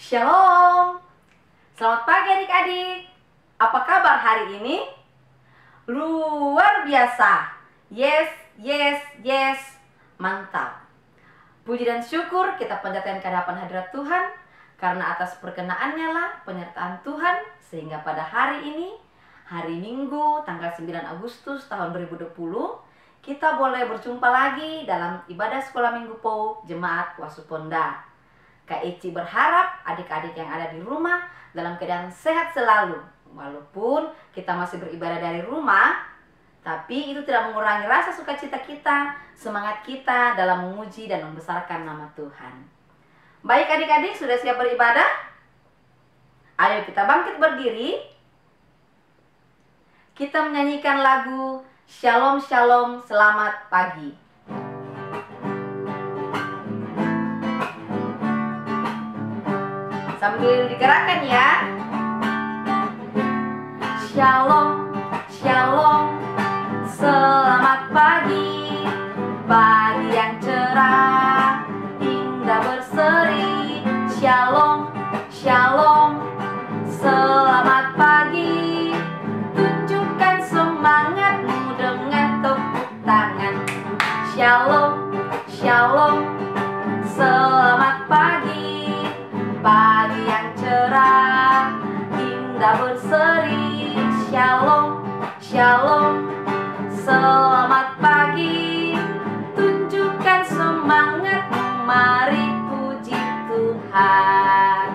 Shalom. Selamat pagi adik-adik. Apa kabar hari ini? Luar biasa. Yes, yes, yes. Mantap. Puji dan syukur kita panjatkan ke hadapan hadirat Tuhan, karena atas perkenaannya lah penyertaan Tuhan, sehingga pada hari ini, hari Minggu tanggal 9 Agustus tahun 2020, kita boleh berjumpa lagi dalam ibadah sekolah Minggu Po Jemaat Wasuponda. Kak Eci berharap adik-adik yang ada di rumah dalam keadaan sehat selalu. Walaupun kita masih beribadah dari rumah, tapi itu tidak mengurangi rasa sukacita kita, semangat kita dalam memuji dan membesarkan nama Tuhan. Baik adik-adik, sudah siap beribadah? Ayo kita bangkit berdiri. Kita menyanyikan lagu Shalom Shalom Selamat Pagi. Sambil digerakkan ya. Shalom, shalom, selamat pagi. Pagi yang cerah, indah berseri. Shalom, shalom, selamat pagi. Tunjukkan semangatmu dengan tepuk tangan. Shalom, shalom, selamat pagi. Pagi yang cerah, indah berseri. Shalom, shalom, selamat pagi. Tunjukkan semangatmu, mari puji Tuhan.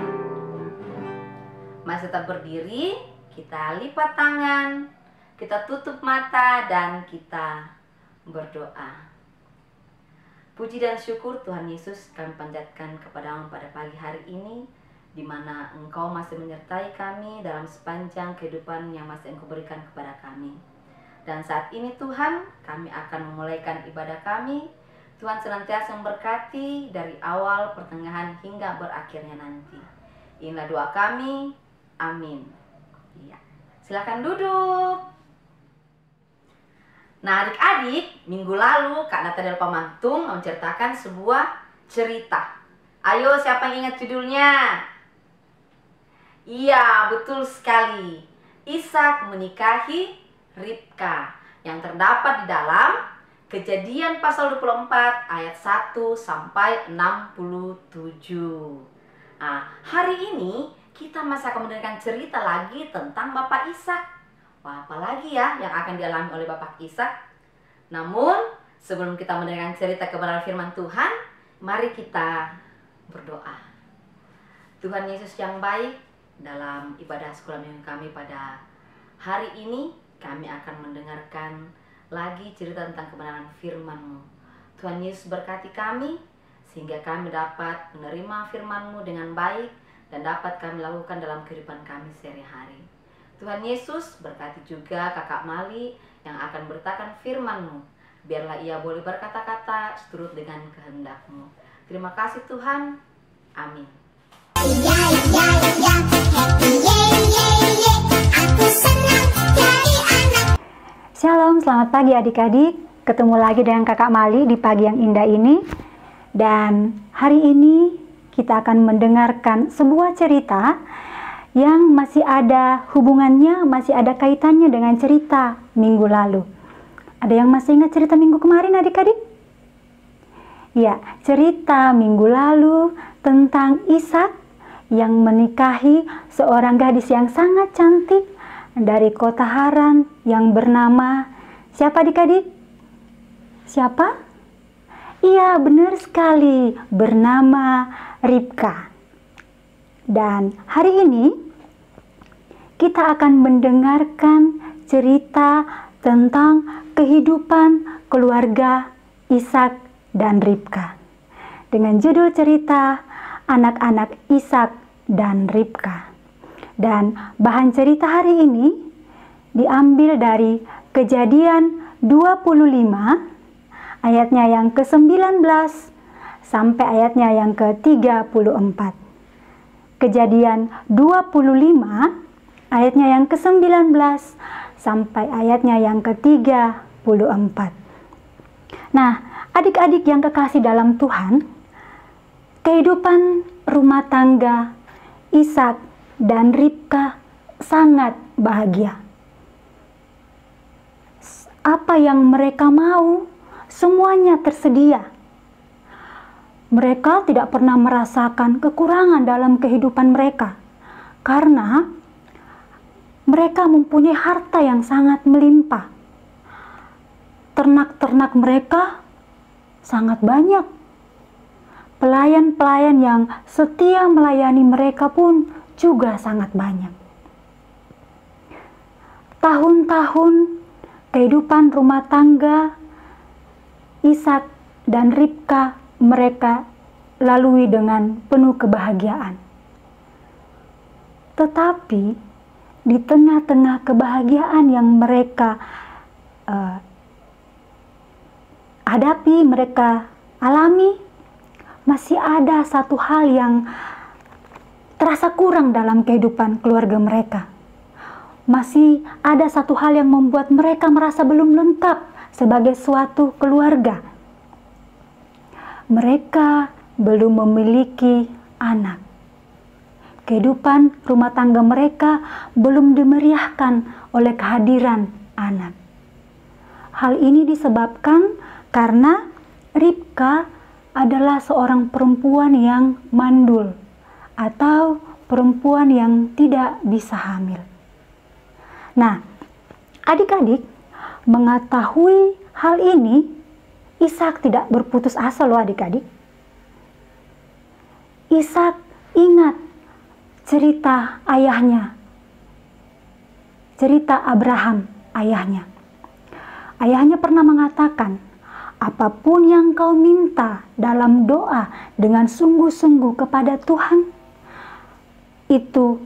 Masih tetap berdiri, kita lipat tangan, kita tutup mata dan kita berdoa. Puji dan syukur Tuhan Yesus kami panjatkan kepadamu pada pagi hari ini, di mana Engkau masih menyertai kami dalam sepanjang kehidupan yang masih Engkau berikan kepada kami. Dan saat ini Tuhan, kami akan memulaikan ibadah kami. Tuhan senantiasa memberkati dari awal, pertengahan, hingga berakhirnya nanti. Inilah doa kami. Amin. Ya. Silakan duduk. Nah adik-adik, minggu lalu Kak Nathaniel Pamantung menceritakan sebuah cerita. Ayo siapa yang ingat judulnya? Iya, betul sekali. Ishak menikahi Ribka, yang terdapat di dalam Kejadian pasal 24 ayat 1 sampai 67. Nah, hari ini kita masih akan mendengarkan cerita lagi tentang Bapak Ishak. Wah, apalagi ya yang akan dialami oleh Bapak Ishak. Namun, sebelum kita mendengarkan cerita kebenaran firman Tuhan, mari kita berdoa. Tuhan Yesus yang baik, dalam ibadah sekolah minggu kami pada hari ini, kami akan mendengarkan lagi cerita tentang kebenaran firman-Mu. Tuhan Yesus berkati kami, sehingga kami dapat menerima firman-Mu dengan baik, dan dapat kami lakukan dalam kehidupan kami sehari-hari. Tuhan Yesus berkati juga Kakak Mali yang akan beritakan firman-Mu. Biarlah ia boleh berkata-kata seturut dengan kehendak-Mu. Terima kasih Tuhan. Amin. Shalom, selamat pagi adik-adik. Ketemu lagi dengan Kakak Mali di pagi yang indah ini. Dan hari ini kita akan mendengarkan sebuah cerita yang masih ada hubungannya, masih ada kaitannya dengan cerita minggu lalu. Ada yang masih ingat cerita minggu kemarin adik-adik? Ya, cerita minggu lalu tentang Ishak yang menikahi seorang gadis yang sangat cantik dari kota Haran yang bernama siapa adik-adik? Siapa? Iya, benar sekali, bernama Ribka. Dan hari ini kita akan mendengarkan cerita tentang kehidupan keluarga Ishak dan Ribka dengan judul cerita Anak-anak Ishak dan Ribka. Dan bahan cerita hari ini diambil dari Kejadian 25 ayatnya yang ke-19 sampai ayatnya yang ke-34. Kejadian 25 ayatnya yang ke-19 sampai ayatnya yang ke-34. Nah, adik-adik yang kekasih dalam Tuhan, kehidupan rumah tangga Ishak dan Ribka sangat bahagia. Apa yang mereka mau, semuanya tersedia. Mereka tidak pernah merasakan kekurangan dalam kehidupan mereka, karena mereka mempunyai harta yang sangat melimpah. Ternak-ternak mereka sangat banyak. Pelayan-pelayan yang setia melayani mereka pun juga sangat banyak. Tahun-tahun kehidupan rumah tangga Ishak dan Ribka mereka lalui dengan penuh kebahagiaan. Tetapi di tengah-tengah kebahagiaan yang mereka hadapi, mereka alami, masih ada satu hal yang terasa kurang dalam kehidupan keluarga mereka. Masih ada satu hal yang membuat mereka merasa belum lengkap sebagai suatu keluarga. Mereka belum memiliki anak. Kehidupan rumah tangga mereka belum dimeriahkan oleh kehadiran anak. Hal ini disebabkan karena Ribka adalah seorang perempuan yang mandul atau perempuan yang tidak bisa hamil. Nah, adik-adik mengetahui hal ini, Ishak tidak berputus asa loh adik-adik. Ishak ingat cerita ayahnya, cerita Abraham ayahnya. Ayahnya pernah mengatakan, apapun yang kau minta dalam doa dengan sungguh-sungguh kepada Tuhan, itu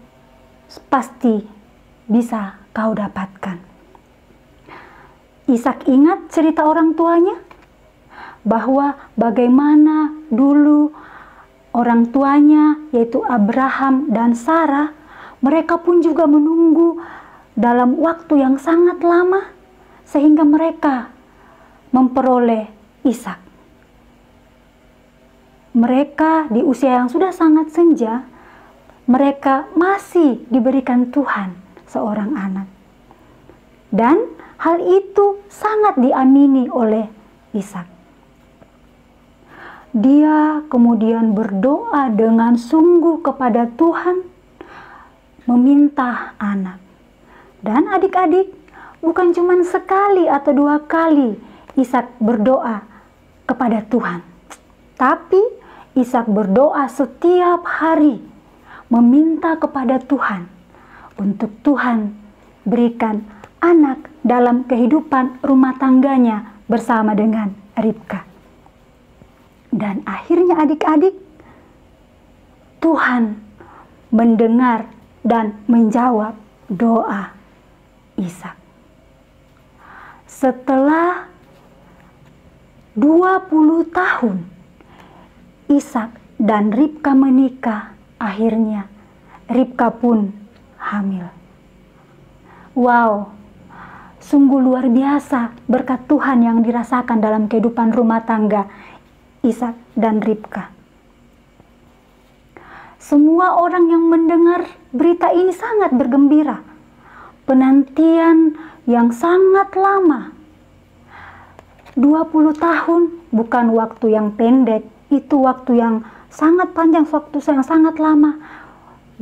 pasti bisa kau dapatkan. Ishak ingat cerita orang tuanya, bahwa bagaimana dulu orang tuanya yaitu Abraham dan Sarah, mereka pun juga menunggu dalam waktu yang sangat lama sehingga mereka memperoleh Ishak. Mereka di usia yang sudah sangat senja, mereka masih diberikan Tuhan seorang anak. Dan hal itu sangat diamini oleh Ishak. Dia kemudian berdoa dengan sungguh kepada Tuhan, meminta anak. Dan adik-adik, bukan cuma sekali atau dua kali Ishak berdoa kepada Tuhan, tapi Ishak berdoa setiap hari, meminta kepada Tuhan untuk Tuhan berikan anak dalam kehidupan rumah tangganya bersama dengan Ribka. Dan akhirnya adik-adik, Tuhan mendengar dan menjawab doa Ishak. Setelah 20 tahun Ishak dan Ribka menikah, akhirnya Ribka pun hamil. Wow, sungguh luar biasa berkat Tuhan yang dirasakan dalam kehidupan rumah tangga Ishak dan Ribka. Semua orang yang mendengar berita ini sangat bergembira. Penantian yang sangat lama. 20 tahun bukan waktu yang pendek, itu waktu yang sangat panjang, waktu yang sangat lama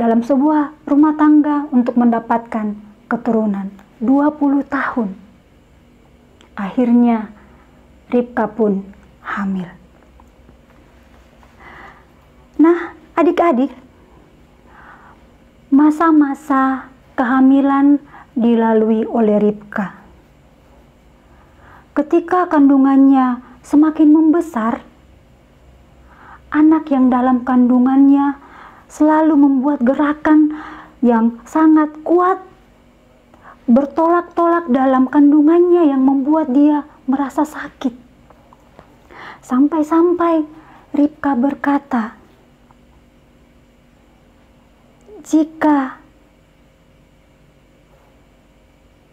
dalam sebuah rumah tangga untuk mendapatkan keturunan. 20 tahun. Akhirnya Ribka pun hamil. Nah, adik-adik, masa-masa kehamilan dilalui oleh Ribka. Ketika kandungannya semakin membesar, anak yang dalam kandungannya selalu membuat gerakan yang sangat kuat, bertolak-tolak dalam kandungannya yang membuat dia merasa sakit. Sampai-sampai Ribka berkata, jika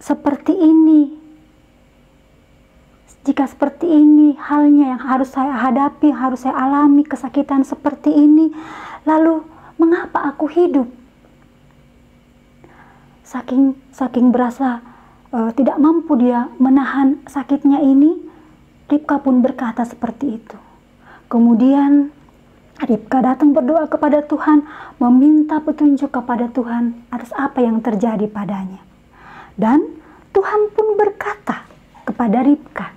seperti ini halnya yang harus saya hadapi, harus saya alami, kesakitan seperti ini, lalu mengapa aku hidup? Saking berasa tidak mampu dia menahan sakitnya ini, Ribka pun berkata seperti itu. Kemudian Ribka datang berdoa kepada Tuhan, meminta petunjuk kepada Tuhan atas apa yang terjadi padanya. Dan Tuhan pun berkata kepada Ribka,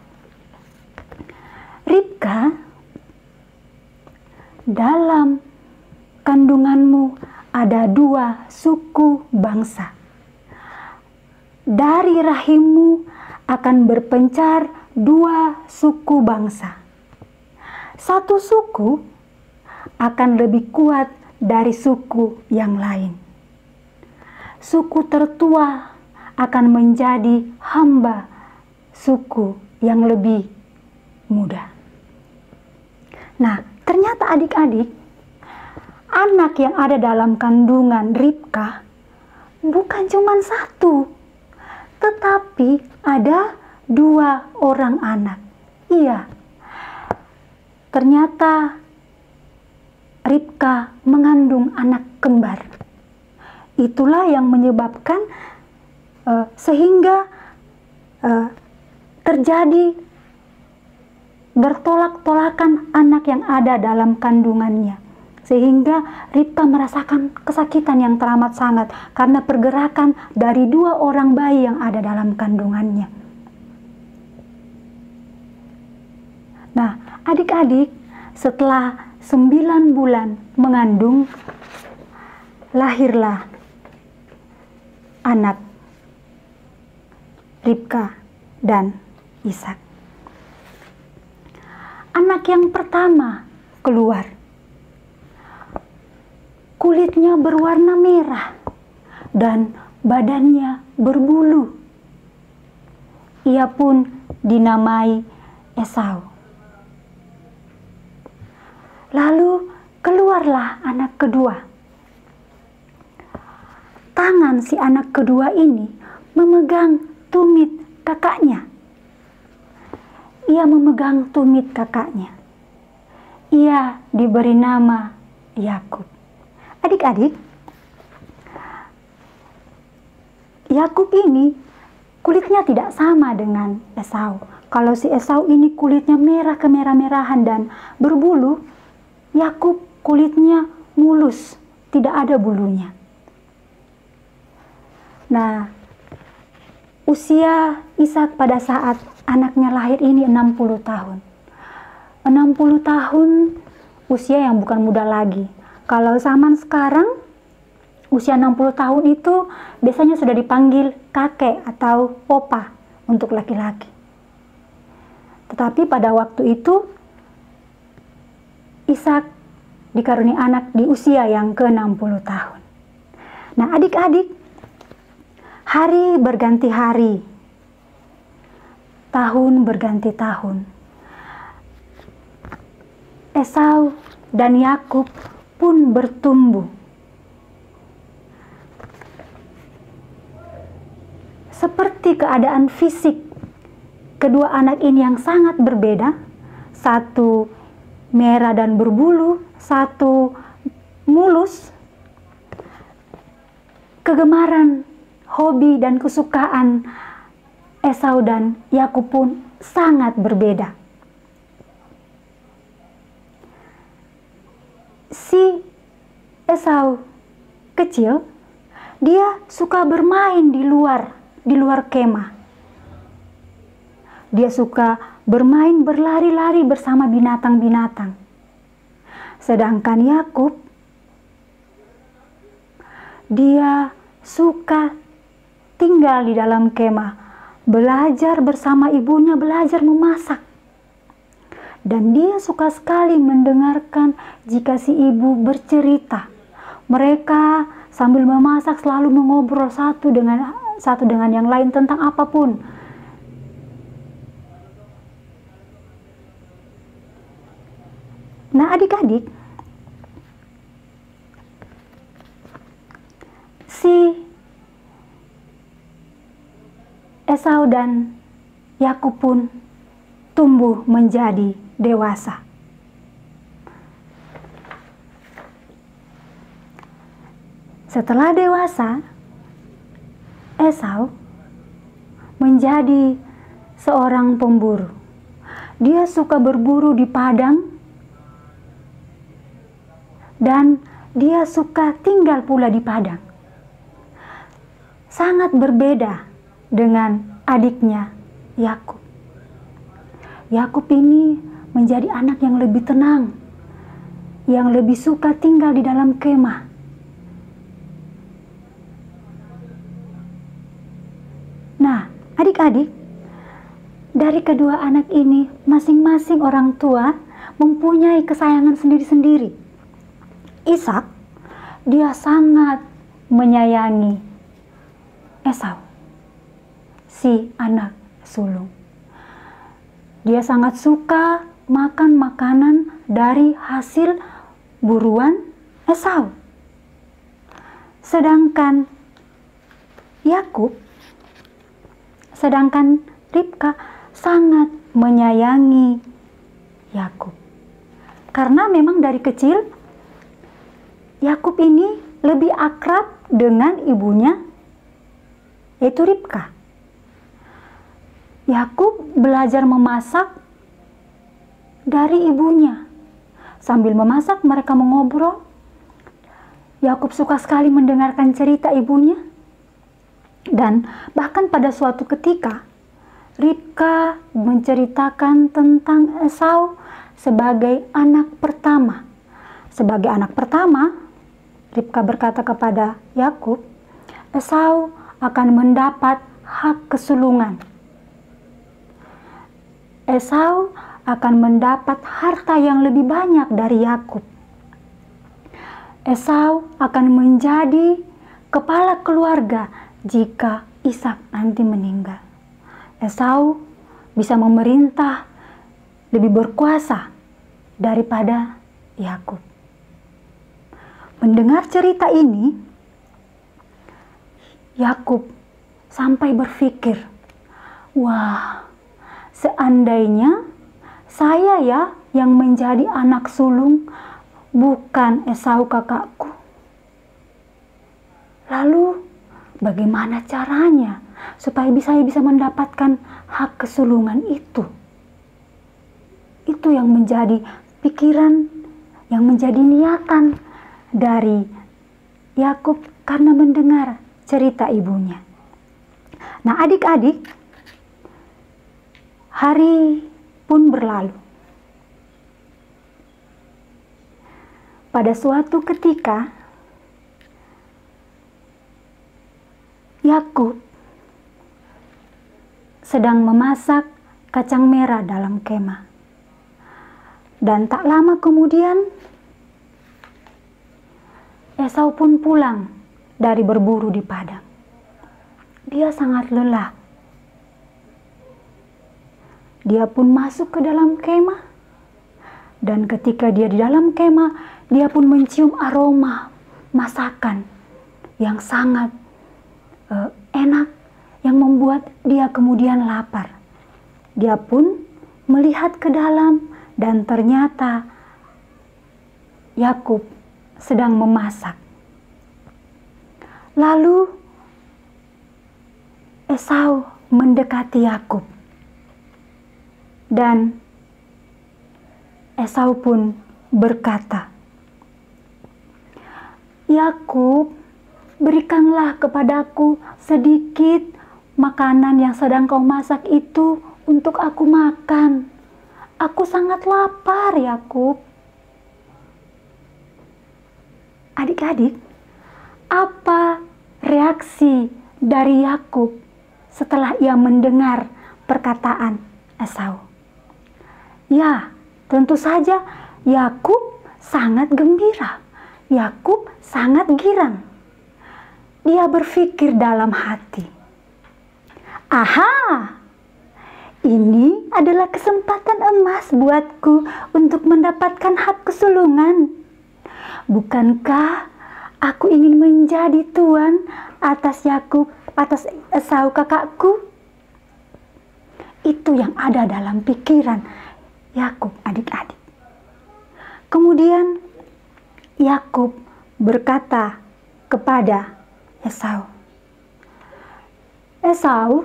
"Ribka, dalam kandunganmu ada 2 suku bangsa. Dari rahimmu akan berpencar 2 suku bangsa. Satu suku akan lebih kuat dari suku yang lain. Suku tertua akan menjadi hamba suku yang lebih muda." Nah, ternyata adik-adik, anak yang ada dalam kandungan Ribka bukan cuma 1, tetapi ada 2 orang anak. Iya, ternyata Ribka mengandung anak kembar. Itulah yang menyebabkan sehingga terjadi bertolak-tolakan anak yang ada dalam kandungannya. Sehingga Ribka merasakan kesakitan yang teramat sangat karena pergerakan dari 2 orang bayi yang ada dalam kandungannya. Nah, adik-adik, setelah 9 bulan mengandung, lahirlah anak Ribka dan Ishak. Anak yang pertama keluar, kulitnya berwarna merah dan badannya berbulu. Ia pun dinamai Esau. Lalu keluarlah anak kedua. Tangan si anak kedua ini memegang tumit kakaknya. Ia memegang tumit kakaknya. Ia diberi nama Yakub. Adik-adik, Yakub ini kulitnya tidak sama dengan Esau. Kalau si Esau ini kulitnya merah kemerah-merahan dan berbulu, Yakub kulitnya mulus, tidak ada bulunya. Nah, usia Ishak pada saat anaknya lahir ini 60 tahun. 60 tahun usia yang bukan muda lagi. Kalau zaman sekarang, usia 60 tahun itu biasanya sudah dipanggil kakek atau opa untuk laki-laki. Tetapi pada waktu itu, Ishak dikaruniai anak di usia yang ke-60 tahun. Nah, adik-adik, hari berganti hari, tahun berganti tahun. Esau dan Yakub pun bertumbuh. Seperti keadaan fisik kedua anak ini yang sangat berbeda, satu merah dan berbulu, satu mulus, kegemaran, hobi dan kesukaan Esau dan Yakub pun sangat berbeda. Si Esau kecil, dia suka bermain di luar kemah. Dia suka bermain berlari-lari bersama binatang-binatang. Sedangkan Yakub, dia suka tinggal di dalam kemah, belajar bersama ibunya, belajar memasak. Dan dia suka sekali mendengarkan jika si ibu bercerita. Mereka sambil memasak selalu mengobrol satu dengan yang lain tentang apapun. Nah, adik-adik, si Esau dan Yakub pun tumbuh menjadi dewasa. Setelah dewasa, Esau menjadi seorang pemburu. Dia suka berburu di padang dan dia suka tinggal pula di padang. Sangat berbeda dengan adiknya Yakub. Yakub ini menjadi anak yang lebih tenang, yang lebih suka tinggal di dalam kemah. Nah, adik-adik, dari kedua anak ini masing-masing orang tua mempunyai kesayangan sendiri-sendiri. Ishak, dia sangat menyayangi Esau, si anak sulung. Dia sangat suka makan makanan dari hasil buruan Esau. Sedangkan Ribka sangat menyayangi Yakub. Karena memang dari kecil Yakub ini lebih akrab dengan ibunya, yaitu Ribka. Yakub belajar memasak dari ibunya. Sambil memasak mereka mengobrol. Yakub suka sekali mendengarkan cerita ibunya. Dan bahkan pada suatu ketika Ribka menceritakan tentang Esau sebagai anak pertama. Sebagai anak pertama, Ribka berkata kepada Yakub, Esau akan mendapat hak kesulungan. Esau akan mendapat harta yang lebih banyak dari Yakub. Esau akan menjadi kepala keluarga jika Ishak nanti meninggal. Esau bisa memerintah, lebih berkuasa daripada Yakub. Mendengar cerita ini, Yakub sampai berpikir, wah, seandainya saya ya yang menjadi anak sulung, bukan Esau kakakku. Lalu bagaimana caranya supaya saya bisa mendapatkan hak kesulungan itu? Itu yang menjadi pikiran, yang menjadi niatan dari Yakub karena mendengar cerita ibunya. Nah, adik-adik, hari pun berlalu. Pada suatu ketika, Yakub sedang memasak kacang merah dalam kemah. Dan tak lama kemudian, Esau pun pulang dari berburu di padang. Dia sangat lelah. Dia pun masuk ke dalam kemah. Dan ketika dia di dalam kemah, dia pun mencium aroma masakan yang sangat enak, yang membuat dia kemudian lapar. Dia pun melihat ke dalam dan ternyata Yakub sedang memasak. Lalu Esau mendekati Yakub. Dan Esau pun berkata, Yakub, berikanlah kepadaku sedikit makanan yang sedang kau masak itu untuk aku makan. Aku sangat lapar, Yakub. Adik-adik, apa reaksi dari Yakub setelah ia mendengar perkataan Esau? Ya, tentu saja Yakub sangat gembira. Yakub sangat girang. Dia berpikir dalam hati, aha, ini adalah kesempatan emas buatku untuk mendapatkan hak kesulungan. Bukankah aku ingin menjadi tuan atas Yakub, atas Esau kakakku? Itu yang ada dalam pikiran Yakub, adik-adik. Kemudian Yakub berkata kepada Esau. Esau,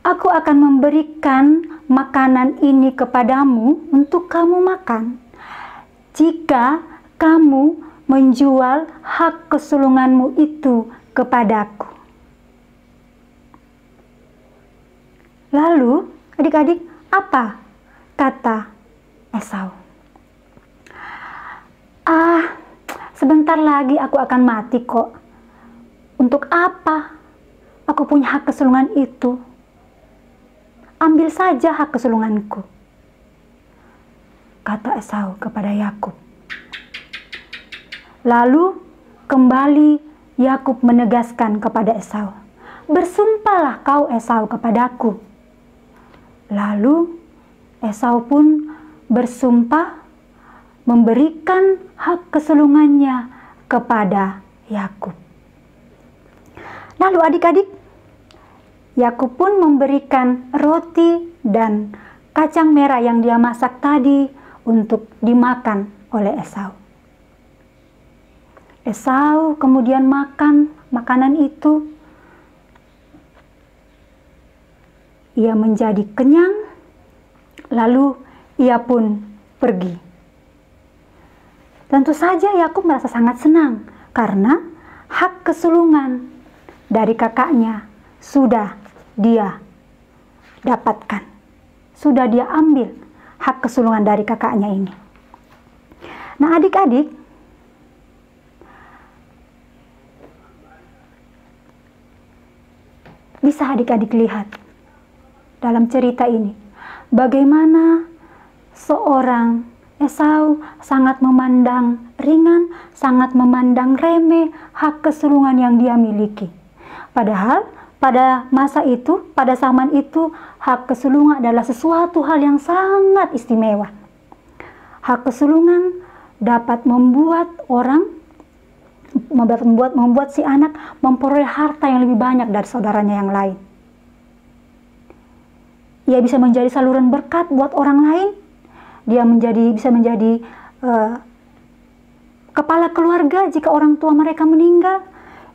aku akan memberikan makanan ini kepadamu untuk kamu makan, jika kamu menjual hak kesulunganmu itu kepadaku. Lalu, adik-adik, apa kata Esau? Sebentar lagi aku akan mati kok. Untuk apa aku punya hak kesulungan itu? Ambil saja hak kesulunganku, kata Esau kepada Yakub. Lalu kembali Yakub menegaskan kepada Esau, "Bersumpahlah kau Esau kepadaku." Lalu Esau pun bersumpah memberikan hak kesulungannya kepada Yakub. Lalu adik-adik, Yakub pun memberikan roti dan kacang merah yang dia masak tadi untuk dimakan oleh Esau. Esau kemudian makan makanan itu. Ia menjadi kenyang, lalu ia pun pergi. Tentu saja Yakub merasa sangat senang karena hak kesulungan dari kakaknya sudah dia dapatkan. Sudah dia ambil hak kesulungan dari kakaknya ini. Nah adik-adik, bisa adik-adik lihat dalam cerita ini bagaimana seorang Esau sangat memandang ringan, sangat memandang remeh hak kesulungan yang dia miliki. Padahal pada masa itu, pada zaman itu, hak kesulungan adalah sesuatu hal yang sangat istimewa. Hak kesulungan dapat membuat membuat si anak memperoleh harta yang lebih banyak dari saudaranya yang lain. Ia bisa menjadi saluran berkat buat orang lain. Dia bisa menjadi kepala keluarga jika orang tua mereka meninggal.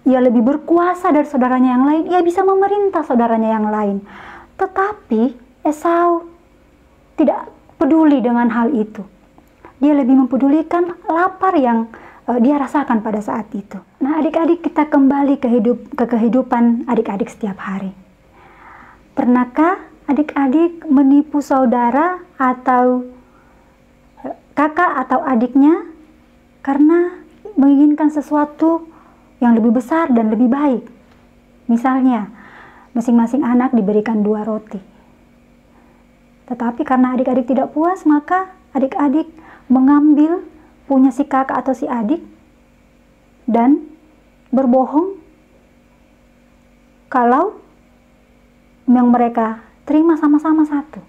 Ia lebih berkuasa dari saudaranya yang lain. Ia bisa memerintah saudaranya yang lain. Tetapi Esau tidak peduli dengan hal itu. Dia lebih mempedulikan lapar yang dia rasakan pada saat itu. Nah adik-adik, kita kembali ke kehidupan adik-adik setiap hari. Pernahkah adik-adik menipu saudara atau kakak atau adiknya karena menginginkan sesuatu yang lebih besar dan lebih baik? Misalnya, masing-masing anak diberikan 2 roti. Tetapi karena adik-adik tidak puas, maka adik-adik mengambil punya si kakak atau si adik dan berbohong kalau yang mereka terima sama-sama satu.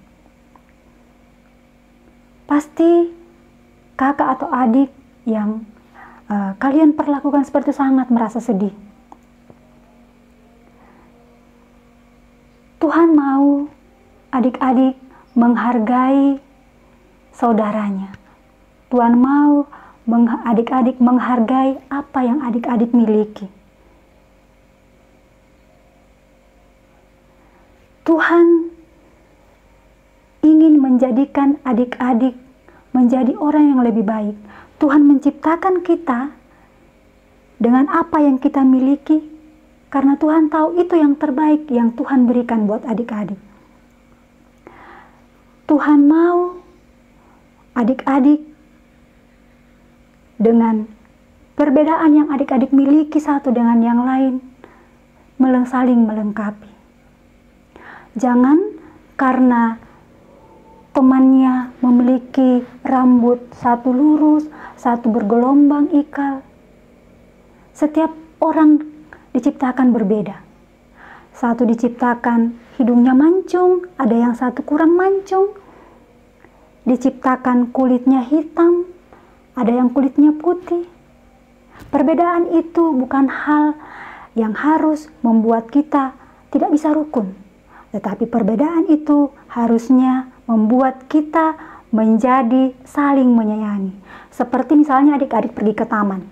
Pasti kakak atau adik yang kalian perlakukan seperti itu sangat merasa sedih. Tuhan mau adik-adik menghargai saudaranya. Tuhan mau adik-adik menghargai apa yang adik-adik miliki. Tuhan ingin menjadikan adik-adik menjadi orang yang lebih baik. Tuhan menciptakan kita dengan apa yang kita miliki karena Tuhan tahu itu yang terbaik yang Tuhan berikan buat adik-adik. Tuhan mau adik-adik dengan perbedaan yang adik-adik miliki satu dengan yang lain saling melengkapi. Jangan karena temannya memiliki rambut satu lurus, satu bergelombang ikal. Setiap orang diciptakan berbeda. Satu diciptakan hidungnya mancung, ada yang satu kurang mancung. Diciptakan kulitnya hitam, ada yang kulitnya putih. Perbedaan itu bukan hal yang harus membuat kita tidak bisa rukun. Tetapi perbedaan itu harusnya membuat kita menjadi saling menyayangi. Seperti misalnya adik-adik pergi ke taman.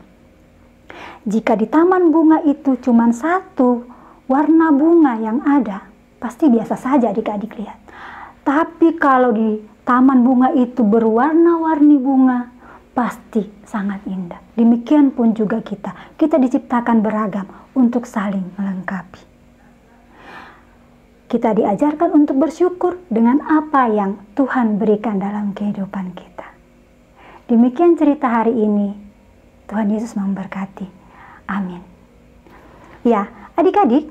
Jika di taman bunga itu cuma satu warna bunga yang ada, pasti biasa saja adik-adik lihat. Tapi kalau di taman bunga itu berwarna-warni bunga, pasti sangat indah. Demikian pun juga kita diciptakan beragam untuk saling melengkapi. Kita diajarkan untuk bersyukur dengan apa yang Tuhan berikan dalam kehidupan kita. Demikian cerita hari ini. Tuhan Yesus memberkati. Amin. Ya, adik-adik,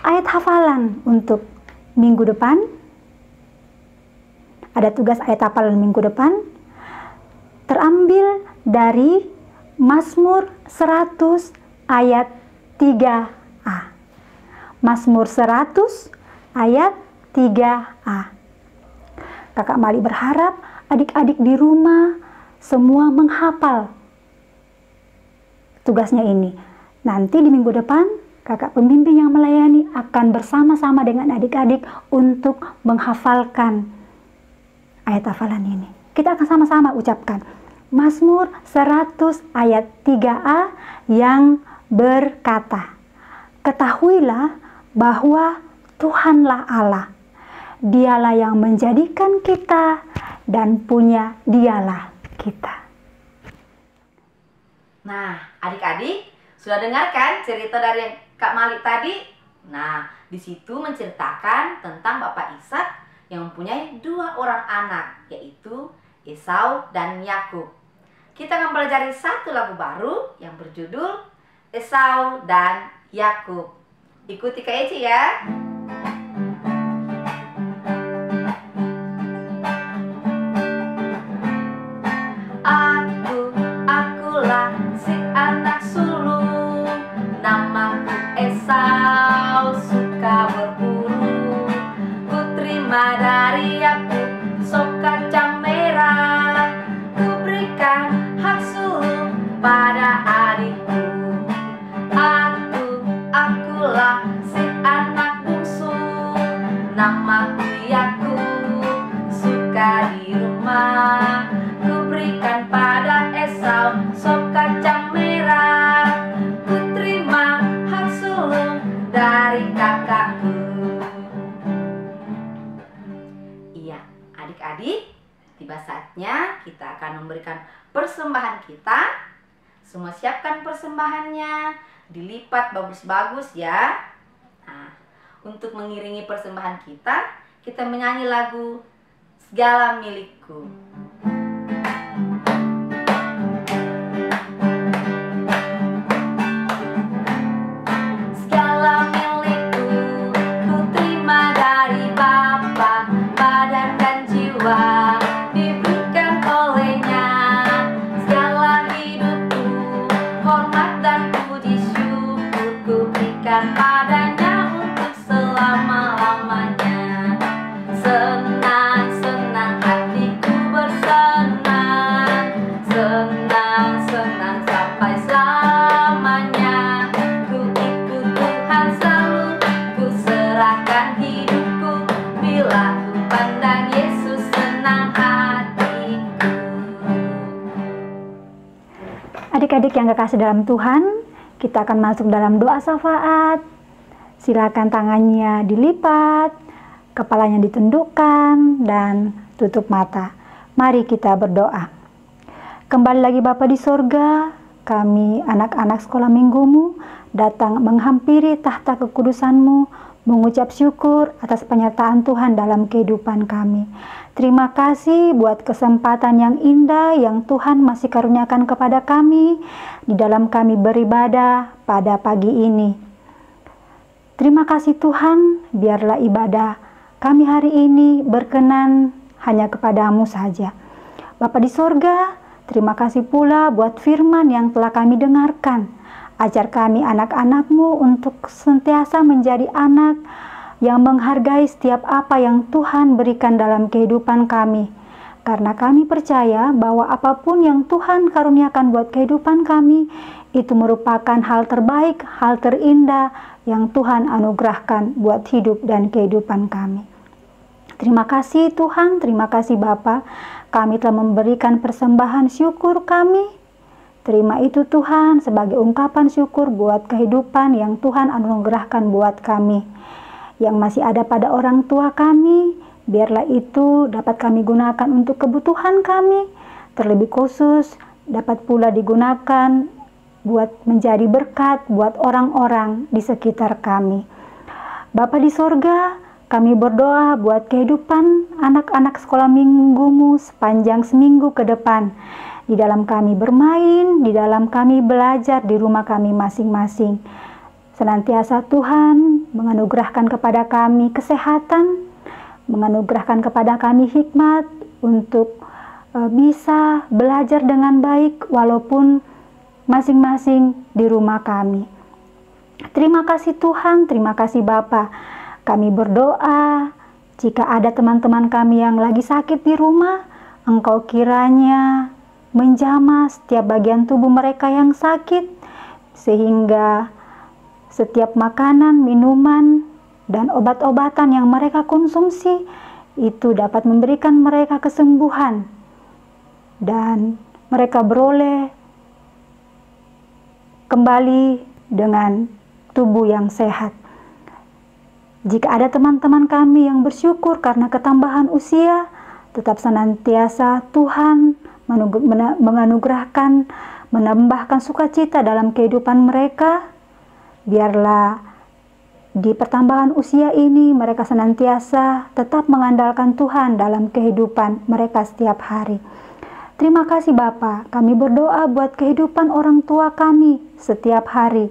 ayat hafalan untuk minggu depan. Ada tugas ayat hafalan minggu depan. Terambil dari Mazmur 100 ayat 3a. Mazmur 100 ayat 3a. Kakak Mali berharap adik-adik di rumah semua menghafal tugasnya ini. Nanti di minggu depan kakak pembimbing yang melayani akan bersama-sama dengan adik-adik untuk menghafalkan ayat hafalan ini. Kita akan sama-sama ucapkan Mazmur 100 ayat 3a yang berkata, "Ketahuilah bahwa Tuhanlah Allah. Dialah yang menjadikan kita dan punya Dialah kita." Nah, adik-adik sudah dengarkan cerita dari Kak Malik tadi? Nah, di situ menceritakan tentang Bapak Ishak yang mempunyai 2 orang anak, yaitu Esau dan Yakub. Kita akan pelajari satu lagu baru yang berjudul Esau dan Yakub. Ikuti Kak Eci ya. Akulah si anak sulung, namaku Esau, suka berburu. Ku terima dari Yakub sop kacang merah, ku berikan hak sulung pada adikku. Akulah si anak bungsu, namaku Yakub, suka di rumah. Ku berikan pada Esau sop kacang merah, ku terima hak sulung dari kakakku. Iya, adik-adik, tiba saatnya kita akan memberikan persembahan kita. Semua siapkan persembahannya, dilipat bagus-bagus ya. Nah, untuk mengiringi persembahan kita menyanyi lagu Segala Milikku. Segala milikku ku terima dari Bapa, badan dan jiwa diberikan olehnya. Segala hidupku, hormat dan puji syukur ku berikan padanya untuk selama-lamanya. Senang-senang hatiku bersenang, senang-senang sampai selamanya. Ku ikut Tuhan selalu, ku serahkan hidupku, bila ku pandang Yesus senang hatiku. Adik-adik yang kekasih dalam Tuhan, kita akan masuk dalam doa syafaat. Silakan tangannya dilipat, kepalanya ditundukkan, dan tutup mata. Mari kita berdoa. Kembali lagi Bapa di sorga, kami anak-anak sekolah minggumu datang menghampiri tahta kekudusan-Mu, mengucap syukur atas penyertaan Tuhan dalam kehidupan kami. Terima kasih buat kesempatan yang indah yang Tuhan masih karuniakan kepada kami di dalam kami beribadah pada pagi ini. Terima kasih Tuhan, biarlah ibadah kami hari ini berkenan hanya kepadamu saja. Bapa di sorga, terima kasih pula buat firman yang telah kami dengarkan. Ajar kami anak-anak-Mu untuk senantiasa menjadi anak yang menghargai setiap apa yang Tuhan berikan dalam kehidupan kami. Karena kami percaya bahwa apapun yang Tuhan karuniakan buat kehidupan kami, itu merupakan hal terbaik, hal terindah yang Tuhan anugerahkan buat hidup dan kehidupan kami. Terima kasih Tuhan, terima kasih Bapa. Kami telah memberikan persembahan syukur kami. Terima itu Tuhan sebagai ungkapan syukur buat kehidupan yang Tuhan anugerahkan buat kami. Yang masih ada pada orang tua kami, biarlah itu dapat kami gunakan untuk kebutuhan kami. Terlebih khusus dapat pula digunakan buat menjadi berkat buat orang-orang di sekitar kami. Bapa di sorga, kami berdoa buat kehidupan anak-anak sekolah minggumu sepanjang seminggu ke depan. Di dalam kami bermain, di dalam kami belajar di rumah kami masing-masing. Senantiasa Tuhan menganugerahkan kepada kami kesehatan, menganugerahkan kepada kami hikmat untuk bisa belajar dengan baik walaupun masing-masing di rumah kami. Terima kasih Tuhan, terima kasih Bapa. Kami berdoa jika ada teman-teman kami yang lagi sakit di rumah, Engkau kiranya menjamah setiap bagian tubuh mereka yang sakit, sehingga setiap makanan, minuman, dan obat-obatan yang mereka konsumsi itu dapat memberikan mereka kesembuhan dan mereka beroleh kembali dengan tubuh yang sehat. Jika ada teman-teman kami yang bersyukur karena ketambahan usia, tetap senantiasa Tuhan menganugerahkan, menambahkan sukacita dalam kehidupan mereka. Biarlah di pertambahan usia ini mereka senantiasa tetap mengandalkan Tuhan dalam kehidupan mereka setiap hari. Terima kasih Bapa, kami berdoa buat kehidupan orang tua kami setiap hari.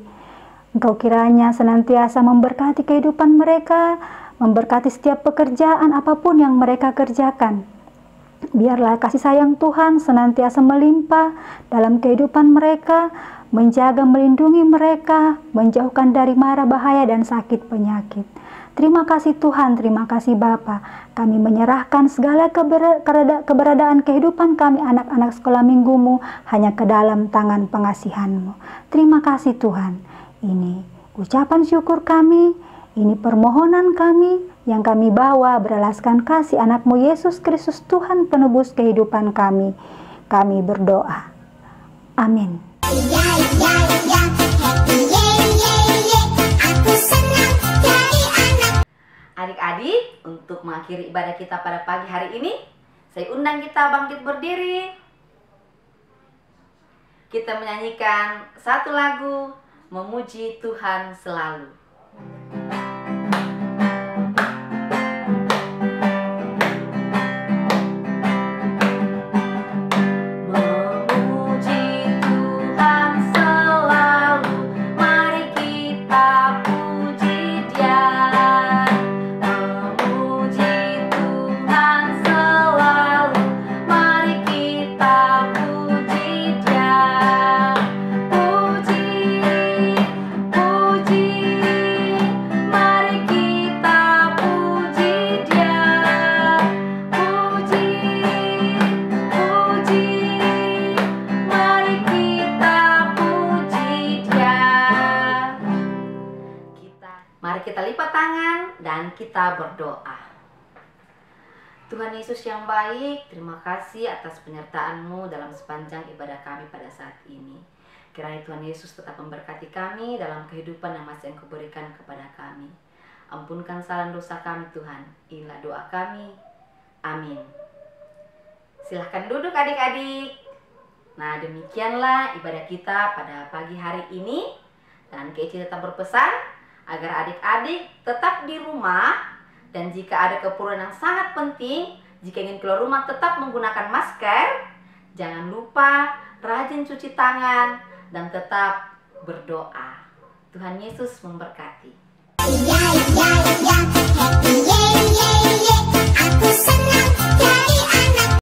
Engkau kiranya senantiasa memberkati kehidupan mereka, memberkati setiap pekerjaan apapun yang mereka kerjakan. Biarlah kasih sayang Tuhan senantiasa melimpah dalam kehidupan mereka, menjaga, melindungi mereka, menjauhkan dari mara bahaya dan sakit penyakit. Terima kasih Tuhan, terima kasih Bapa. Kami menyerahkan segala keberadaan kehidupan kami anak-anak sekolah minggumu hanya ke dalam tangan pengasihan-Mu. Terima kasih Tuhan. Ini ucapan syukur kami, ini permohonan kami yang kami bawa beralaskan kasih anak-Mu Yesus Kristus Tuhan penebus kehidupan kami. Kami berdoa. Amin. Adik-adik, untuk mengakhiri ibadah kita pada pagi hari ini, saya undang kita bangkit berdiri. Kita menyanyikan satu lagu, Memuji Tuhan Selalu. Kita lipat tangan dan kita berdoa. Tuhan Yesus yang baik, terima kasih atas penyertaan-Mu dalam sepanjang ibadah kami pada saat ini. Kiranya Tuhan Yesus tetap memberkati kami dalam kehidupan yang masih Engkau berikan kepada kami. Ampunkan kesalahan dosa kami Tuhan. Inilah doa kami. Amin. Silahkan duduk adik-adik. Nah, demikianlah ibadah kita pada pagi hari ini. Dan Keci tetap berpesan agar adik-adik tetap di rumah, dan jika ada keperluan yang sangat penting, jika ingin keluar rumah tetap menggunakan masker, jangan lupa rajin cuci tangan, dan tetap berdoa. Tuhan Yesus memberkati.